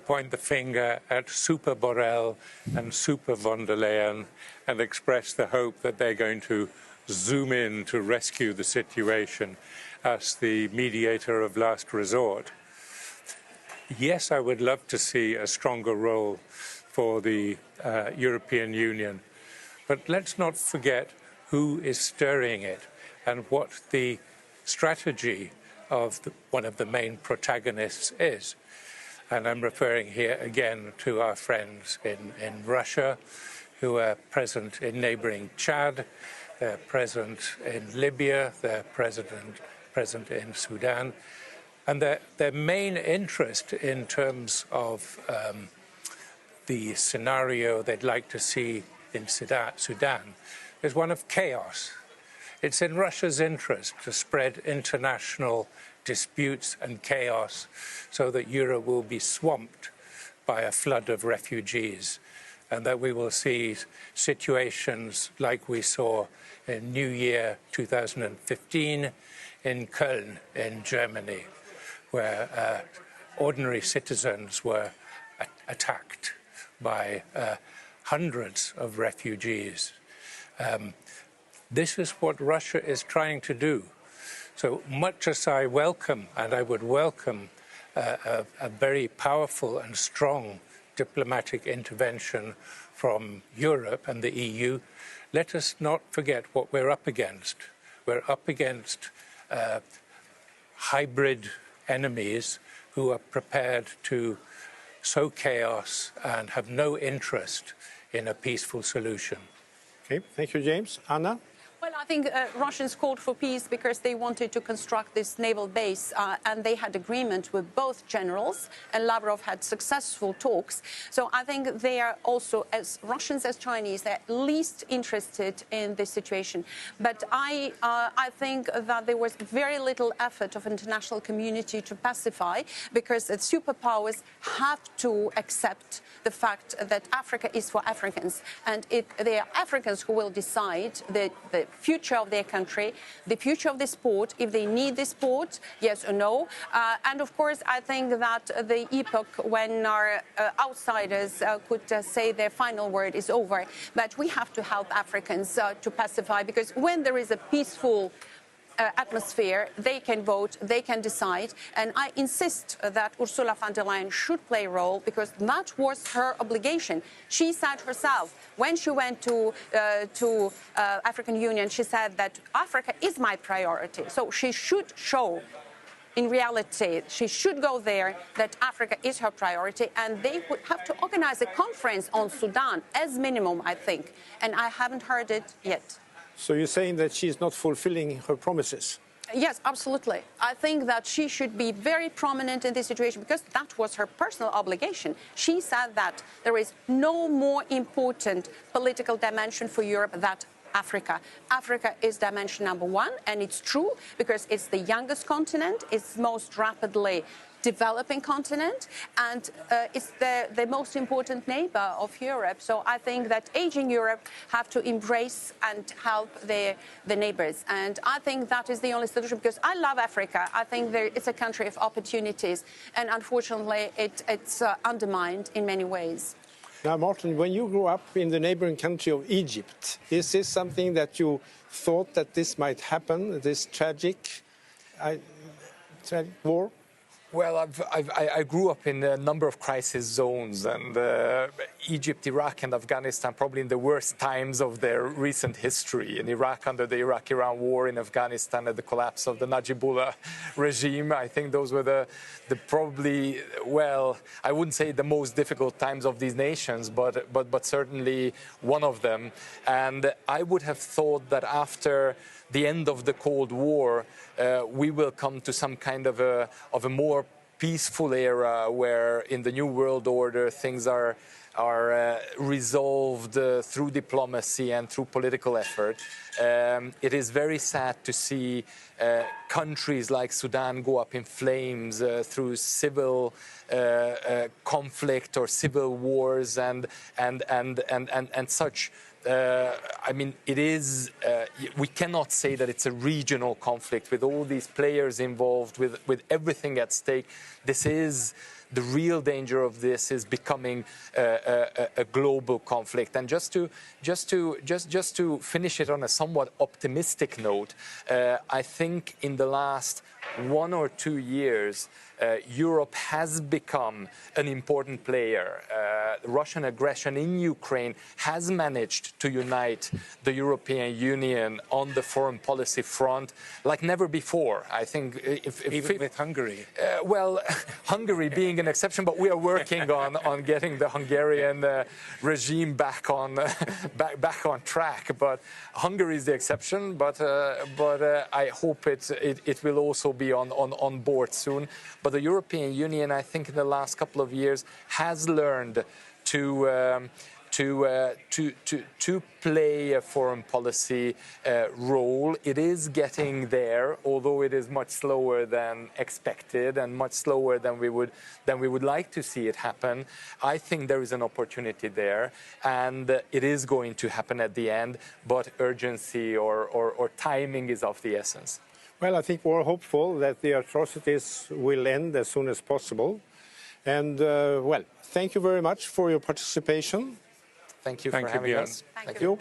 point the finger at Super Borrell and Super von der Leyen and express the hope that they're going to zoom in to rescue the situation as the mediator of last resort. Yes, I would love to see a stronger role for the European Union, but let's not forget who is stirring it and what the strategy of one of the main protagonists is. And I'm referring here again to our friends in Russia, who are present in neighboring Chad, they're present in Libya, they're present in Sudan. And their main interest in terms of the scenario they'd like to see in Sudan is one of chaos. It's in Russia's interest to spread international disputes and chaos so that Europe will be swamped by a flood of refugees and that we will see situations like we saw in New Year 2015 in Köln in Germany, where ordinary citizens were attacked by hundreds of refugees. This is what Russia is trying to do. So much as I welcome, and I would welcome, a very powerful and strong diplomatic intervention from Europe and the EU, let us not forget what we're up against. We're up against hybrid enemies who are prepared to sow chaos and have no interest in a peaceful solution. Okay, thank you, James. Anna? Well, I think Russians called for peace because they wanted to construct this naval base and they had agreement with both generals, and Lavrov had successful talks. So I think they are also, as Russians as Chinese, they're least interested in this situation. But I think that there was very little effort of international community to pacify, because the superpowers have to accept the fact that Africa is for Africans, and they are Africans who will decide the future of their country, the future of the sport, if they need the sport, yes or no. And of course, I think that the epoch when our outsiders could say their final word is over. But we have to help Africans to pacify, because when there is a peaceful atmosphere, they can vote, they can decide, and I insist that Ursula von der Leyen should play a role, because that was her obligation. She said herself, when she went to African Union, she said that Africa is my priority. So she should show, in reality, she should go there, that Africa is her priority, and they would have to organize a conference on Sudan, as minimum, I think, and I haven't heard it yet. So you're saying that she's not fulfilling her promises? Yes, absolutely. I think that she should be very prominent in this situation, because that was her personal obligation. She said that there is no more important political dimension for Europe than Africa. Africa is dimension number one, and it's true, because it's the youngest continent, it's most rapidly developing continent, and it's the most important neighbor of Europe. So I think that aging Europe have to embrace and help the neighbors. And I think that is the only solution, because I love Africa. I think it's a country of opportunities, and unfortunately it's undermined in many ways. Now, Martin, when you grew up in the neighboring country of Egypt, is this something that you thought that this might happen, this tragic war? Well, I grew up in a number of crisis zones, and Egypt, Iraq and Afghanistan probably in the worst times of their recent history. In Iraq under the Iraq-Iran war, in Afghanistan at the collapse of the Najibullah regime. I think those were the probably, well, I wouldn't say the most difficult times of these nations, but certainly one of them. And I would have thought that after the end of the Cold War, we will come to some kind of a more peaceful era, where in the New World Order things are resolved through diplomacy and through political effort. It is very sad to see countries like Sudan go up in flames through civil conflict or civil wars and such. I mean, it is, we cannot say that it's a regional conflict with all these players involved, with everything at stake. This is the real danger of this is becoming a global conflict. And just to finish it on a somewhat optimistic note, I think in the last 1 or 2 years, Europe has become an important player. Russian aggression in Ukraine has managed to unite the European Union on the foreign policy front like never before. I think even with Hungary. Well, Hungary being an exception, but we are working on getting the Hungarian regime back on track. But Hungary is the exception. But I hope it will also be on board soon. But the European Union, I think, in the last couple of years has learned to play a foreign policy role. It is getting there, although it is much slower than expected and much slower than we would like to see it happen. I think there is an opportunity there, and it is going to happen at the end, but urgency or timing is of the essence. Well, I think we're hopeful that the atrocities will end as soon as possible. And, well, thank you very much for your participation. Thank you for having us. Thank you.